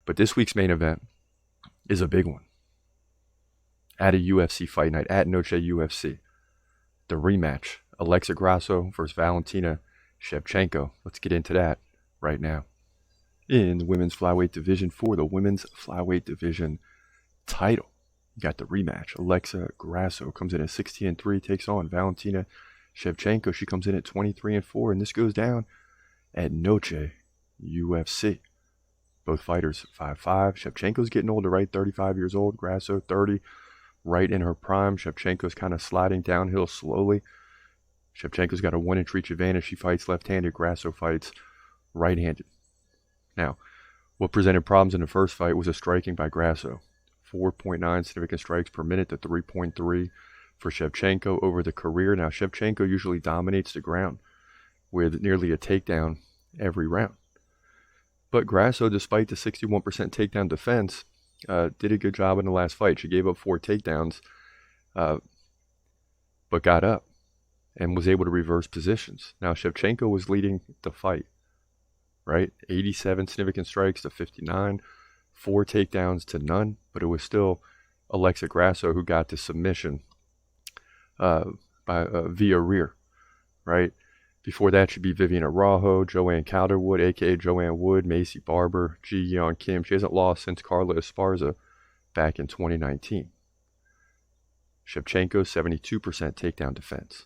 But this week's main event is a big one. At a UFC fight night, at Noche UFC. The rematch, Alexa Grasso versus Valentina Shevchenko. Let's get into that right now. In the women's flyweight division, for the women's flyweight division title, you got the rematch. Alexa Grasso comes in at 16-3, takes on Valentina Shevchenko. She comes in at 23-4, and this goes down at Noche UFC. Both fighters 5'5". Shevchenko's getting older, right? 35 years old. Grasso 30, right in her prime. Shevchenko's kind of sliding downhill slowly. Shevchenko's got a 1-inch reach advantage. She fights left-handed. Grasso fights right-handed. Now, what presented problems in the first fight was a striking by Grasso. 4.9 significant strikes per minute to 3.3 for Shevchenko over the career. Now, Shevchenko usually dominates the ground with nearly a takedown every round. But Grasso, despite the 61% takedown defense, did a good job in the last fight. She gave up 4 takedowns, but got up and was able to reverse positions. Now, Shevchenko was leading the fight, right? 87 significant strikes to 59, 4 takedowns to none, but it was still Alexa Grasso who got the submission via rear, right? Before that should be Vivian Araujo, Joanne Calderwood, a.k.a. Joanne Wood, Macy Barber, Ji Yeon Kim. She hasn't lost since Carla Esparza back in 2019. Shevchenko, 72% takedown defense.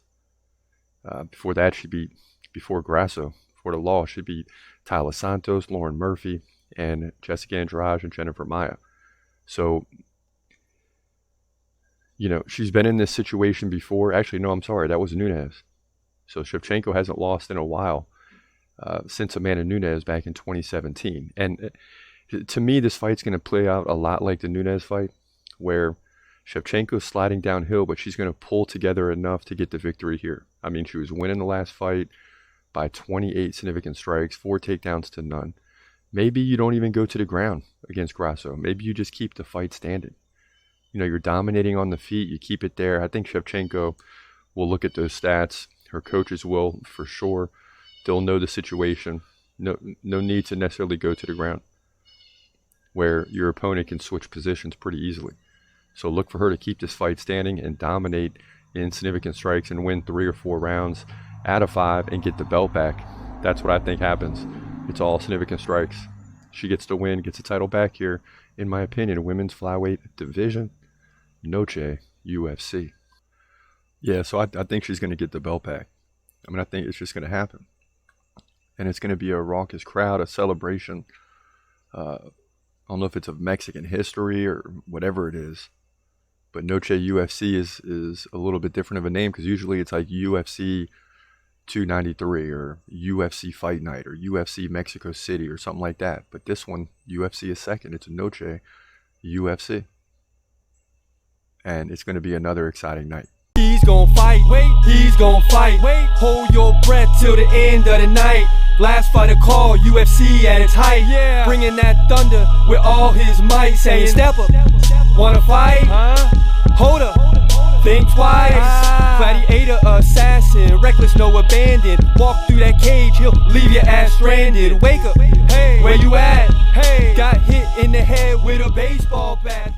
Before that should be, before Grasso, before the law, should be Tyler Santos, Lauren Murphy, and Jessica Andrade and Jennifer Maia. So, you know, she's been in this situation before. Actually, no, I'm sorry, that was Nunes. So Shevchenko hasn't lost in a while since Amanda Nunes back in 2017. And to me, this fight's going to play out a lot like the Nunes fight, where Shevchenko's sliding downhill, but she's going to pull together enough to get the victory here. I mean, she was winning the last fight by 28 significant strikes, 4 takedowns to none. Maybe you don't even go to the ground against Grasso. Maybe you just keep the fight standing. You know, you're dominating on the feet. You keep it there. I think Shevchenko will look at those stats. Her coaches will, for sure. They'll know the situation. No need to necessarily go to the ground, where your opponent can switch positions pretty easily. So look for her to keep this fight standing and dominate in significant strikes and win 3 or 4 rounds out of 5 and get the belt back. That's what I think happens. It's all significant strikes. She gets the win, gets the title back here, in my opinion, women's flyweight division, Noche UFC. Yeah, so I think she's going to get the belt back. I mean, I think it's just going to happen. And it's going to be a raucous crowd, a celebration. I don't know if it's of Mexican history or whatever it is. But Noche UFC is a little bit different of a name, because usually it's like UFC 293 or UFC Fight Night or UFC Mexico City or something like that. But this one, UFC is second. It's a Noche UFC. And it's going to be another exciting night. He's gon' fight, wait, he's gon' fight, wait, hold your breath till the end of the night. Last fighter call, UFC at its height, yeah. Bringing that thunder with all his might, saying step up, wanna fight, hold up, think twice, gladiator, assassin, reckless, no abandon, walk through that cage, he'll leave your ass stranded, wake up, hey, where you at, hey, got hit in the head with a baseball bat.